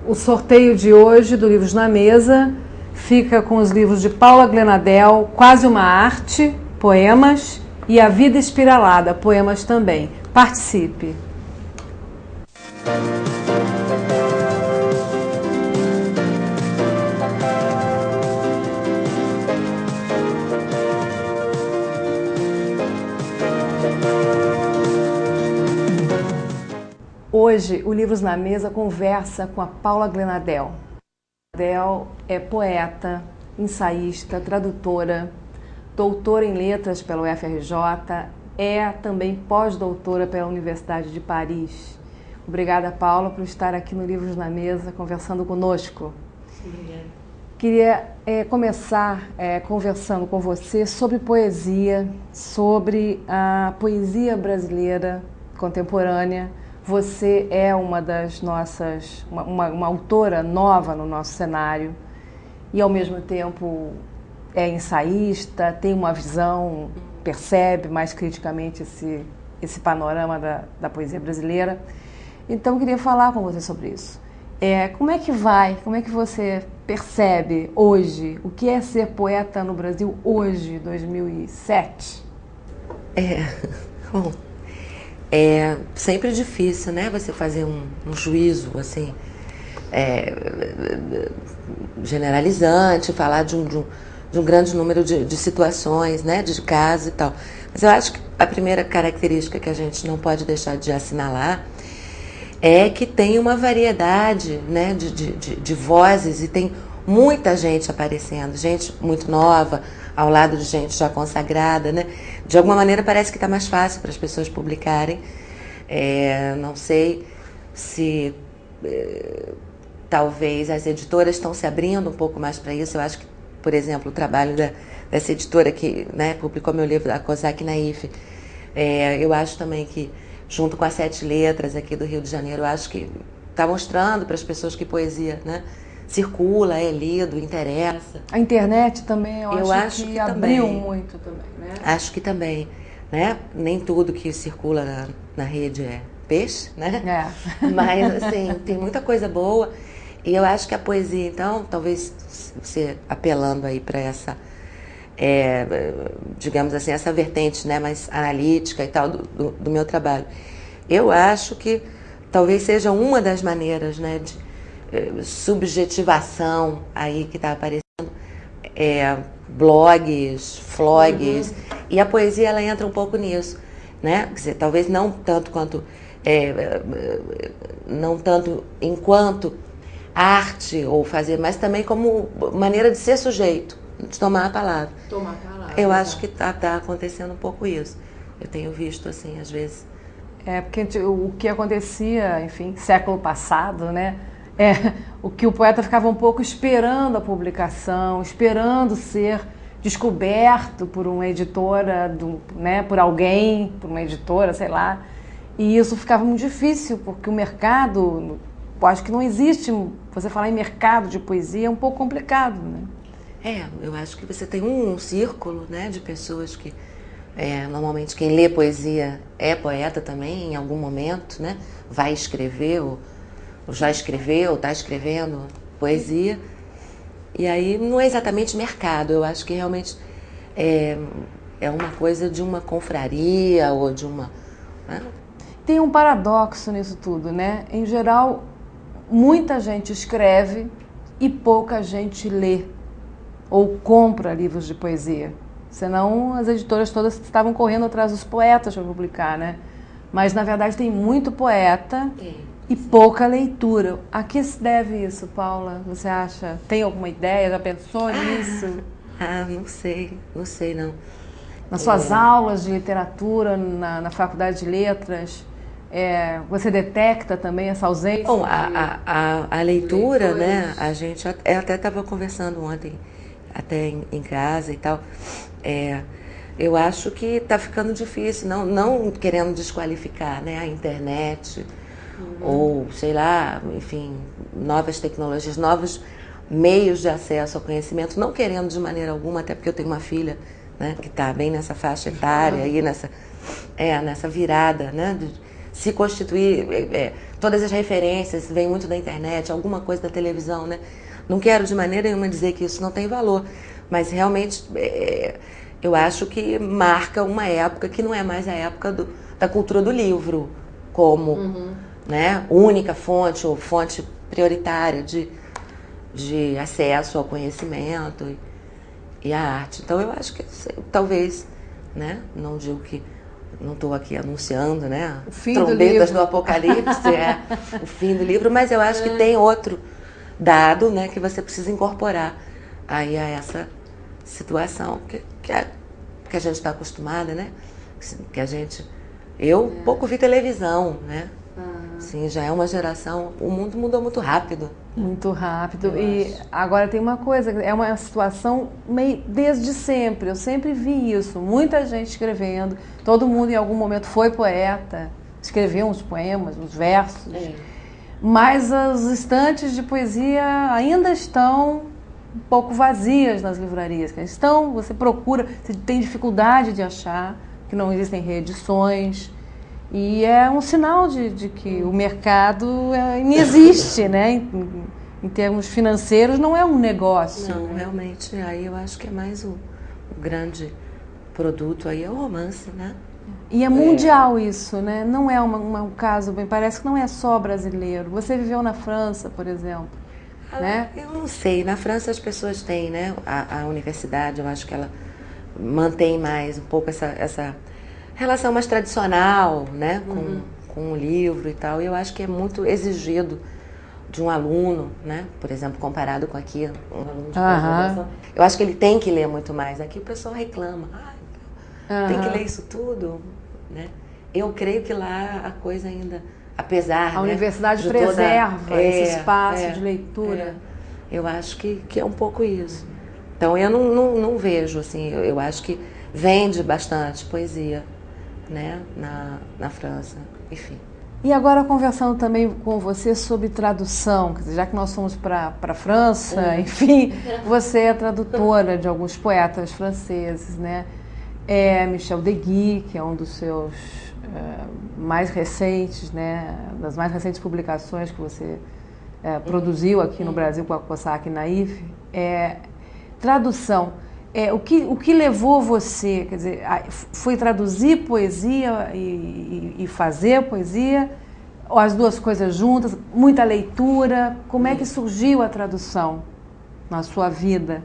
O sorteio de hoje do Livros na Mesa fica com os livros de Paula Glenadel, Quase uma Arte, poemas, e A Vida Espiralada, poemas também. Participe! Hoje, o Livros na Mesa conversa com a Paula Glenadel. Glenadel é poeta, ensaísta, tradutora, doutora em letras pela UFRJ, é também pós-doutora pela Universidade de Paris. Obrigada, Paula, por estar aqui no Livros na Mesa, conversando conosco. Obrigada. Queria começar conversando com você sobre poesia, sobre a poesia brasileira contemporânea. Você é uma das nossas, uma autora nova no nosso cenário e, ao mesmo tempo, é ensaísta, tem uma visão, percebe mais criticamente esse panorama da poesia brasileira. Então, eu queria falar com você sobre isso. Como é que você percebe hoje o que é ser poeta no Brasil hoje, 2007? Bom, é sempre difícil, né, você fazer um juízo, assim, generalizante, falar de um grande número de situações, né, de casos e tal. Mas eu acho que a primeira característica que a gente não pode deixar de assinalar é que tem uma variedade, né, de vozes e tem muita gente aparecendo, gente muito nova, ao lado de gente já consagrada, né? De alguma maneira parece que está mais fácil para as pessoas publicarem. Não sei se talvez as editoras estão se abrindo um pouco mais para isso. Eu acho que, por exemplo, o trabalho dessa editora que, né, publicou meu livro, a Kozak Naif, eu acho também que, junto com as 7 Letras aqui do Rio de Janeiro, eu acho que está mostrando para as pessoas que poesia, né, circula, é lido, interessa. A internet também, eu acho que abriu também, muito também, né? Acho que também, né? Nem tudo que circula na rede é peixe, né? Mas, assim, tem muita coisa boa. E eu acho que a poesia, então, talvez você apelando aí para essa, digamos assim, essa vertente, né, mais analítica e tal do meu trabalho. Eu acho que talvez seja uma das maneiras, né, de subjetivação aí que está aparecendo, blogs, vlogs, e a poesia ela entra um pouco nisso, né? Quer dizer, talvez não tanto quanto não tanto enquanto arte ou fazer, mas também como maneira de ser sujeito, de tomar a palavra. Eu acho que tá acontecendo um pouco isso. Eu tenho visto assim às vezes. Porque o que acontecia, enfim, século passado, né? O que o poeta ficava um pouco esperando a publicação, esperando ser descoberto por uma editora, né, por alguém, por uma editora, sei lá. E isso ficava muito difícil, porque o mercado, acho que não existe, você falar em mercado de poesia é um pouco complicado, né? Eu acho que você tem um círculo, né, de pessoas que, normalmente quem lê poesia é poeta também, em algum momento, né, vai escrever, ou já escreveu, ou está escrevendo poesia. E aí não é exatamente mercado, eu acho que realmente é uma coisa de uma confraria ou de uma... Né? Tem um paradoxo nisso tudo, né? Em geral, muita gente escreve e pouca gente lê ou compra livros de poesia. Senão as editoras todas estavam correndo atrás dos poetas para publicar, né? Mas na verdade tem muito poeta e pouca leitura. A que se deve isso, Paula? Você acha? Tem alguma ideia? Já pensou nisso? Não sei não. Nas suas aulas de literatura, na Faculdade de Letras, você detecta também essa ausência? Bom, a leitura, né? A gente até estava conversando ontem, até em casa e tal. Eu acho que está ficando difícil, não querendo desqualificar, né, a internet, ou, sei lá, enfim, novas tecnologias, novos meios de acesso ao conhecimento, não querendo de maneira alguma, até porque eu tenho uma filha, né, que está bem nessa faixa etária, aí nessa virada, né, de se constituir, todas as referências vêm muito da internet, alguma coisa da televisão, né, não quero de maneira nenhuma dizer que isso não tem valor, mas realmente eu acho que marca uma época que não é mais a época da cultura do livro, como né, única fonte ou fonte prioritária de acesso ao conhecimento e à arte. Então eu acho que talvez, né, não digo que não estou aqui anunciando, né, o fim trombetas do apocalipse, o fim do livro, mas eu acho que tem outro dado, né, que você precisa incorporar aí a essa situação que a gente está acostumada, né? Eu pouco vi televisão, né? Sim, já é uma geração, o mundo mudou muito rápido. Muito rápido. E agora tem uma coisa, é uma situação meio desde sempre, eu sempre vi isso, muita gente escrevendo, todo mundo em algum momento foi poeta, escreveu uns poemas, uns versos, mas as estantes de poesia ainda estão um pouco vazias nas livrarias. Você procura, você tem dificuldade de achar, que não existem reedições. E é um sinal de que o mercado não existe, né? Em termos financeiros, não é um negócio. Não, realmente, aí eu acho que é mais o grande produto aí é o romance, né? E é mundial isso, né? Não é um caso, me parece que não é só brasileiro. Você viveu na França, por exemplo, né? Eu não sei, na França as pessoas têm, né? A universidade, eu acho que ela mantém mais um pouco essa relação mais tradicional, né, com o livro e tal, e eu acho que é muito exigido de um aluno, né, por exemplo, comparado com aqui, um aluno de pós-graduação, eu acho que ele tem que ler muito mais. Aqui o pessoal reclama, tem que ler isso tudo, né? Eu creio que lá a coisa ainda, apesar, a universidade preserva esse espaço de leitura. Eu acho que é um pouco isso. Então eu não vejo, assim, eu acho que vende bastante poesia, né, na França, enfim. E agora conversando também com você sobre tradução, quer dizer, já que nós fomos para a França, enfim, você é tradutora de alguns poetas franceses, né? Michel Deguy, que é um dos seus mais recentes, né, das mais recentes publicações que você produziu aqui no Brasil com a Cosac Naif, tradução. O que levou você, quer dizer, foi traduzir poesia e fazer poesia, ou as duas coisas juntas, muita leitura? Como é que surgiu a tradução na sua vida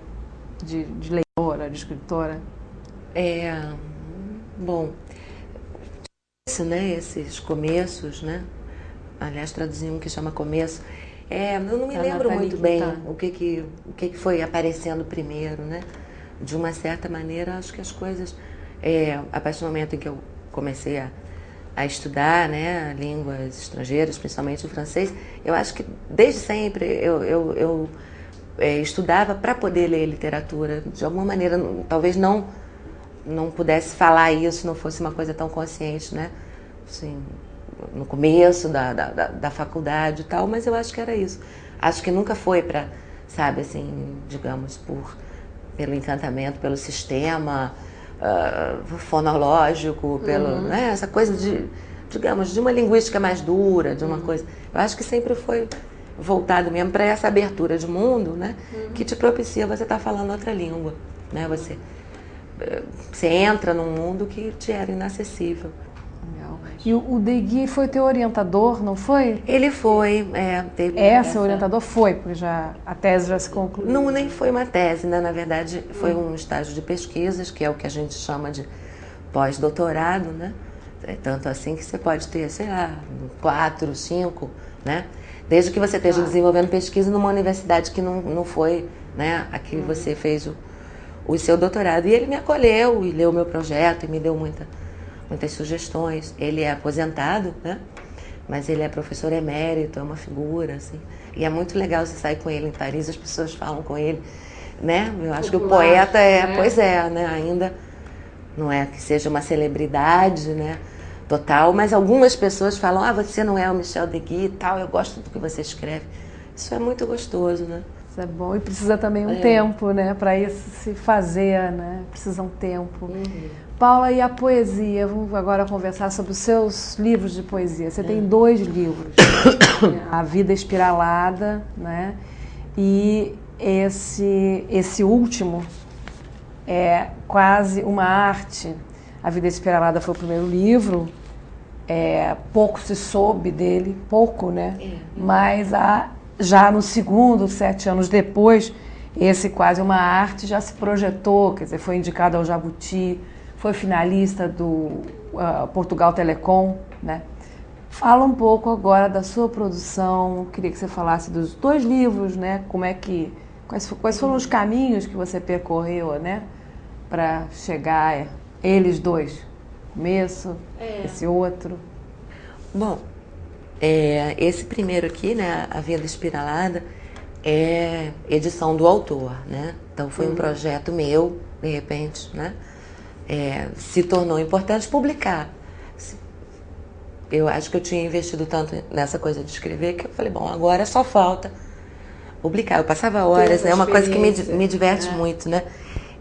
de leitora? de escritora? Bom, isso, né, esses começos, né? Aliás, traduzi um que chama Começo. Eu não me lembro muito bem o que foi aparecendo primeiro, né? De uma certa maneira, acho que as coisas... a partir do momento em que eu comecei a estudar, né, línguas estrangeiras, principalmente o francês, eu acho que desde sempre eu estudava para poder ler literatura. De alguma maneira, talvez não pudesse falar isso, não fosse uma coisa tão consciente, né? Assim, no começo da faculdade e tal, mas eu acho que era isso. Acho que nunca foi para, sabe, assim, digamos, pelo encantamento, pelo sistema fonológico, né, essa coisa de uma linguística mais dura, de uma coisa. Eu acho que sempre foi voltado mesmo para essa abertura de mundo, né, que te propicia você estar falando outra língua, né, você entra num mundo que te era inacessível. Legal. E o Deguy foi teu orientador, não foi? Ele foi, Seu orientador foi, porque a tese já se concluiu. Não, nem foi uma tese, né? Na verdade, foi um estágio de pesquisas, que é o que a gente chama de pós-doutorado, né? É tanto assim que você pode ter, sei lá, 4, 5, né? Desde que você esteja desenvolvendo pesquisa numa universidade que não foi, né? Aqui você fez o seu doutorado. E ele me acolheu e leu o meu projeto e me deu muitas sugestões. Ele é aposentado, né? Mas ele é professor emérito, é uma figura, assim. E é muito legal você sair com ele em Paris, as pessoas falam com ele, né? Eu acho que o poeta pois é, né? Ainda não é que seja uma celebridade, né? Total, mas algumas pessoas falam, você não é o Michel Deguy e tal, eu gosto do que você escreve. Isso é muito gostoso, né? Isso é bom e precisa também um tempo, né? Para isso se fazer, né? Precisa um tempo. Paula, e a poesia? Vamos agora conversar sobre os seus livros de poesia. Você tem 2 livros, A Vida Espiralada, né? E esse último é quase uma arte. A Vida Espiralada foi o primeiro livro, pouco se soube dele, pouco, né? Mas já no segundo, 7 anos depois, esse quase uma arte já se projetou, quer dizer, foi indicado ao Jabuti, foi finalista do Portugal Telecom, né? Fala um pouco agora da sua produção, queria que você falasse dos 2 livros, né? Quais foram os caminhos que você percorreu, né? Para chegar eles 2, começo, esse outro. Bom, esse primeiro aqui, né, A Vida Espiralada, é edição do autor, né? Então foi um projeto meu, de repente, né? Se tornou importante publicar. Eu acho que eu tinha investido tanto nessa coisa de escrever que eu falei, bom, agora só falta publicar. Eu passava horas, né? É uma coisa que me diverte muito, né?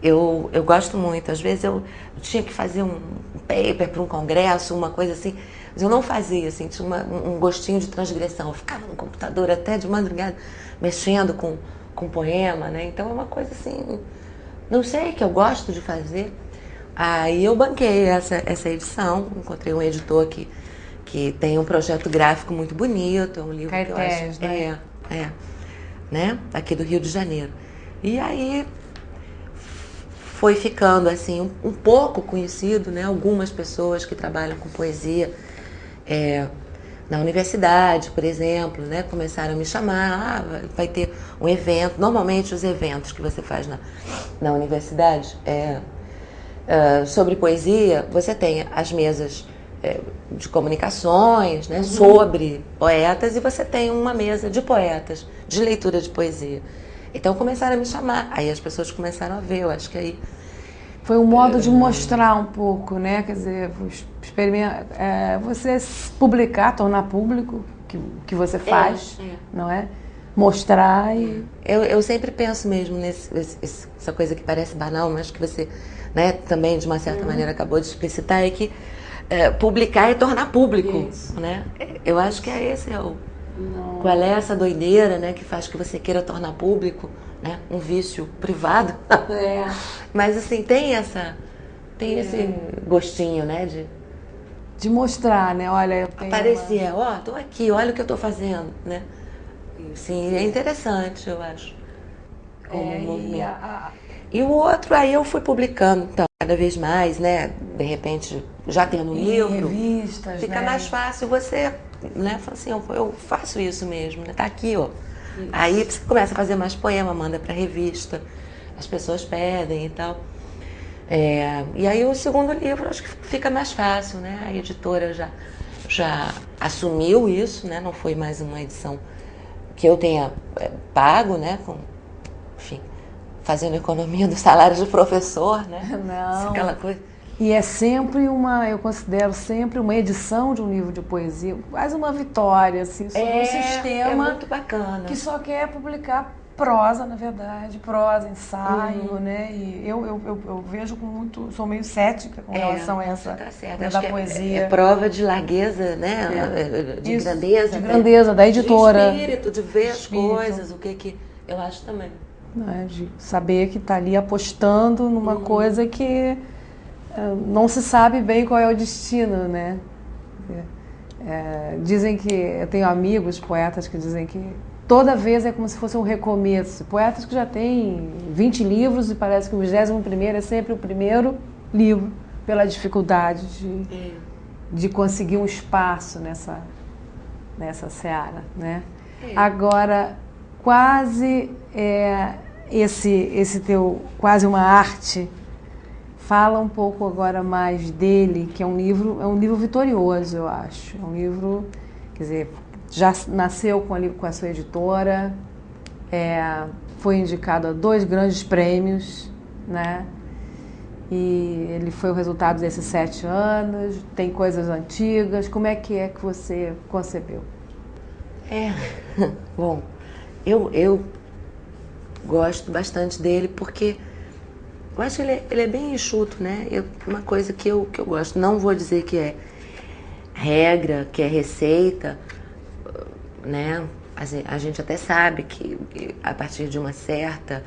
Eu gosto muito. Às vezes eu tinha que fazer um paper para um congresso, uma coisa assim, mas eu não fazia, assim, tinha um gostinho de transgressão. Eu ficava no computador até de madrugada, mexendo com poema, né? Então é uma coisa assim, não sei, que eu gosto de fazer. Aí eu banquei essa edição, encontrei um editor que tem um projeto gráfico muito bonito, é um livro que eu acho... né? Aqui do Rio de Janeiro. E aí foi ficando assim um pouco conhecido, né? Algumas pessoas que trabalham com poesia na universidade, por exemplo, né? Começaram a me chamar, vai ter um evento. Normalmente os eventos que você faz na universidade sobre poesia, você tem as mesas de comunicações, né? Sobre poetas, e você tem uma mesa de poetas, de leitura de poesia. Então começaram a me chamar, aí as pessoas começaram a ver, eu acho que aí... Foi um modo de mostrar um pouco, né? Quer dizer, você publicar, tornar público o que você faz, não é? Mostrar e... Eu sempre penso mesmo essa coisa que parece banal, mas que você, né, também de uma certa maneira acabou de explicitar, é que publicar é tornar público, né? Eu acho que esse é o... Qual é essa doideira, né, que faz que você queira tornar público, né, um vício privado? Mas assim, tem esse gostinho, né, de mostrar, né? Olha, eu tenho aparecer, tô aqui, olha o que eu tô fazendo, né? Sim, é interessante, eu acho. Como movimento. E o outro, aí eu fui publicando, então, cada vez mais, né? De repente, já tendo um livro, revistas, fica né? mais fácil você, né? Fala assim, eu faço isso mesmo, né? Tá aqui, ó. Isso. Aí você começa a fazer mais poema, manda pra revista, as pessoas pedem e tal. E aí o segundo livro, acho que fica mais fácil, né? A editora já assumiu isso, né? Não foi mais uma edição que eu tenha pago, né? Enfim, fazendo economia do salário de professor, né? Não. Aquela coisa. E é sempre eu considero sempre uma edição de um livro de poesia, quase uma vitória, assim, sobre um sistema muito bacana. Que só quer publicar prosa, na verdade, prosa, ensaio, né? E eu vejo com muito, sou meio cética com relação a essa tá certo. da poesia. É prova de largueza, né? De Isso, grandeza. De grandeza, da editora. De espírito, de ver as coisas, o que eu acho também. De saber que está ali apostando numa coisa que não se sabe bem qual é o destino, né? Dizem que, eu tenho amigos poetas que dizem que toda vez é como se fosse um recomeço. Poetas que já têm 20 livros e parece que o 21º é sempre o primeiro livro, pela dificuldade de conseguir um espaço nessa seara, né? Agora, quase esse teu quase uma arte, fala um pouco agora mais dele, que é um livro vitorioso, eu acho. É um livro, quer dizer, já nasceu com a sua editora, foi indicado a 2 grandes prêmios, né? E ele foi o resultado desses 7 anos, tem coisas antigas. Como é que você concebeu? Bom, eu gosto bastante dele porque eu acho que ele é bem enxuto, né? Uma coisa que eu gosto, não vou dizer que é regra, que é receita, né? A gente até sabe que a partir de uma certa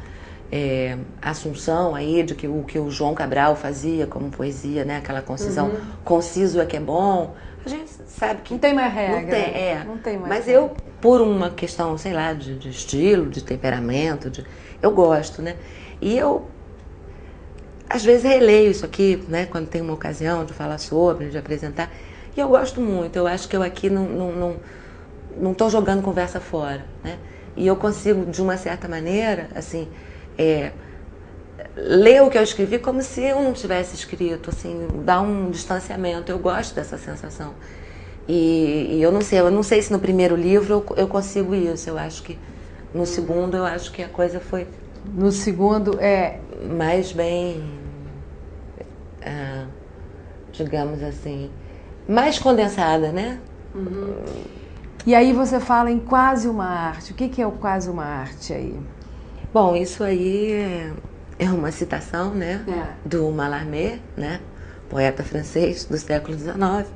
assunção aí de que o que o João Cabral fazia como poesia, né? Aquela concisão, conciso é que é bom. A gente sabe que não tem mais regra. Não tem mais mas regra. Eu, por uma questão, sei lá, de estilo, de temperamento, eu gosto, né? E eu, às vezes, releio isso aqui, né? Quando tem uma ocasião de falar sobre, de apresentar. E eu gosto muito. Eu acho que eu aqui não estou jogando conversa fora, né? E eu consigo, de uma certa maneira, assim, ler o que eu escrevi como se eu não tivesse escrito, assim, dar um distanciamento. Eu gosto dessa sensação. E eu não sei se no primeiro livro eu consigo isso. Eu acho que no segundo, eu acho que a coisa foi... No segundo mais bem, digamos assim, mais condensada, né? E aí você fala em quase uma arte. O que é o quase uma arte aí? Bom, isso aí é uma citação, né? Do Mallarmé, né? Poeta francês do século XIX,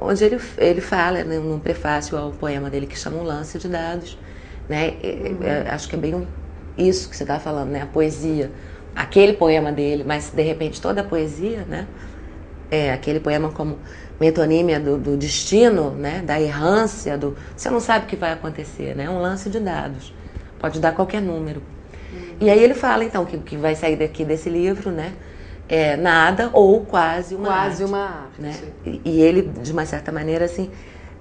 onde ele fala, né, num prefácio ao poema dele que chama Um Lance de Dados, né? Acho que é bem isso que você está falando, né? A poesia, aquele poema dele, mas de repente toda a poesia, né? Aquele poema como metonímia do destino, né? Da errância, você não sabe o que vai acontecer, né? Um lance de dados, pode dar qualquer número. E aí ele fala então que vai sair desse livro, né? Nada ou quase uma arte. Quase uma arte. Né? E ele, de uma certa maneira, assim,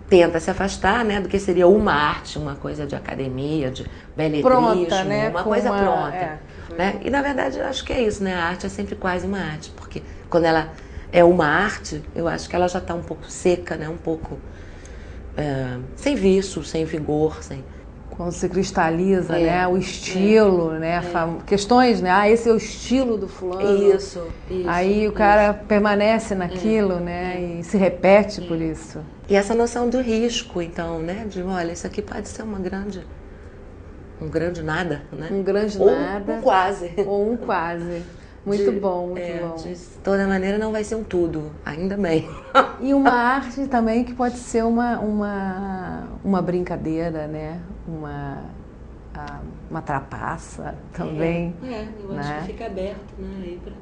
tenta se afastar, né, do que seria uma arte, uma coisa de academia, de beletrismo, pronta, né? uma coisa pronta. Né? E, na verdade, eu acho que é isso, né? A arte é sempre quase uma arte, porque quando ela é uma arte, eu acho que ela já está um pouco seca, né? Um pouco sem vício, sem vigor, sem... Quando se cristaliza, né? O estilo, né? Questões, né? Esse é o estilo do fulano. Isso. Aí o cara permanece naquilo, né? E se repete por isso. E essa noção do risco, então, né? De, olha, isso aqui pode ser um grande nada, né? Um grande ou nada. Um quase. Ou um quase. Muito bom, muito bom. De toda maneira não vai ser um tudo, ainda bem. E uma arte também que pode ser uma brincadeira, né? Uma trapaça também. Eu acho que fica aberto, né? Aí pra...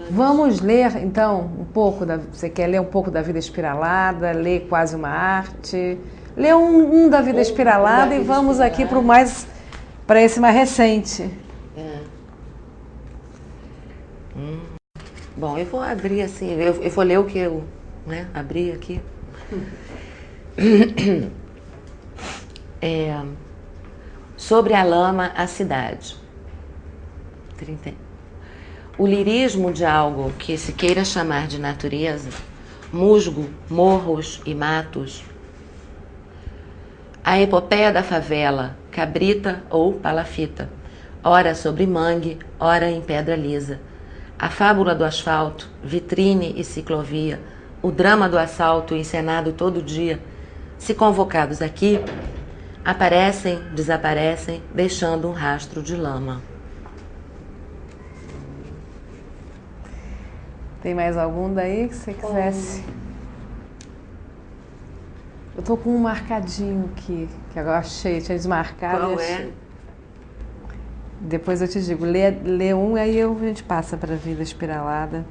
Vamos ler, então, um pouco você quer ler um pouco da Vida Espiralada, ler quase uma arte, ler um da Vida Espiralada e vamos aqui para esse mais recente. Bom, eu vou abrir assim, eu vou ler o que eu, né, abri aqui. Sobre a lama, a cidade. 30. O lirismo de algo que se queira chamar de natureza, musgo, morros e matos. A epopeia da favela, cabrita ou palafita, ora sobre mangue, ora em pedra lisa. A fábula do asfalto, vitrine e ciclovia, o drama do assalto encenado todo dia, se convocados aqui, aparecem, desaparecem, deixando um rastro de lama. Tem mais algum daí que você quisesse? Eu tô com um marcadinho aqui, que agora achei, tinha desmarcado. Qual e achei. é? Depois eu te digo, lê um, aí a gente passa para a Vida Espiralada.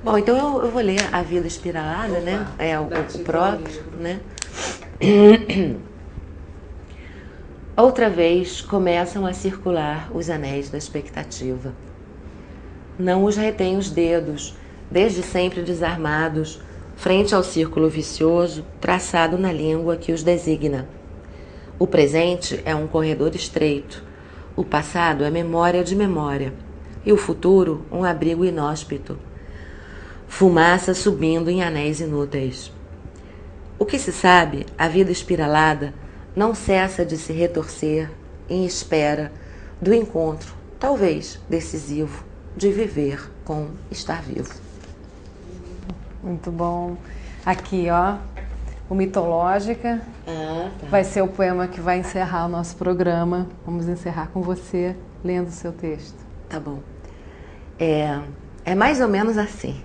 Bom, então eu vou ler A Vida Espiralada, né? É o próprio, né? Outra vez começam a circular os anéis da expectativa. Não os retém os dedos, desde sempre desarmados, frente ao círculo vicioso traçado na língua que os designa. O presente é um corredor estreito, o passado é memória de memória, e o futuro um abrigo inóspito. Fumaça subindo em anéis inúteis. O que se sabe, a vida espiralada não cessa de se retorcer em espera do encontro, talvez decisivo, de viver com estar vivo. Muito bom. Aqui, ó, o Mitológica. Tá. Vai ser o poema que vai encerrar o nosso programa. Vamos encerrar com você lendo o seu texto. Tá bom. É mais ou menos assim.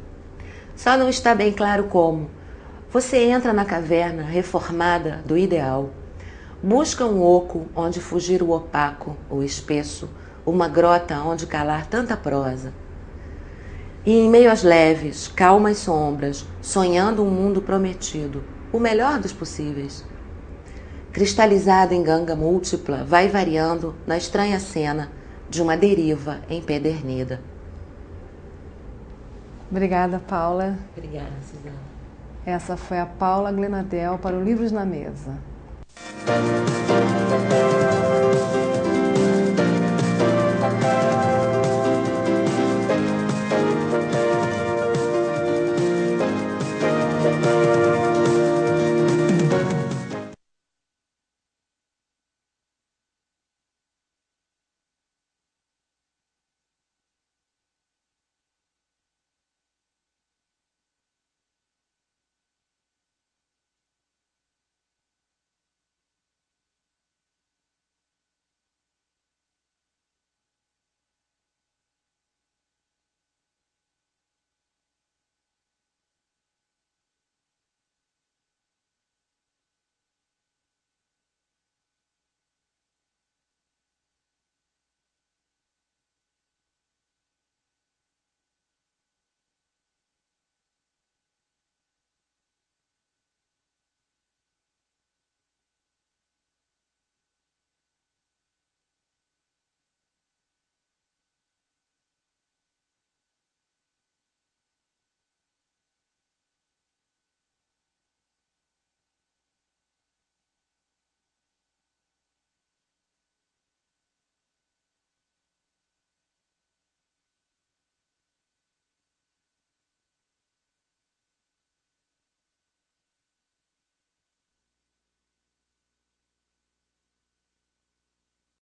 Só não está bem claro como. Você entra na caverna reformada do ideal. Busca um oco onde fugir o opaco, o espesso, uma grota onde calar tanta prosa. E em meio às leves, calmas sombras, sonhando um mundo prometido, o melhor dos possíveis. Cristalizado em ganga múltipla, vai variando na estranha cena de uma deriva empedernida. Obrigada, Paula. Obrigada, Suzana. Essa foi a Paula Glenadel para o Livros na Mesa.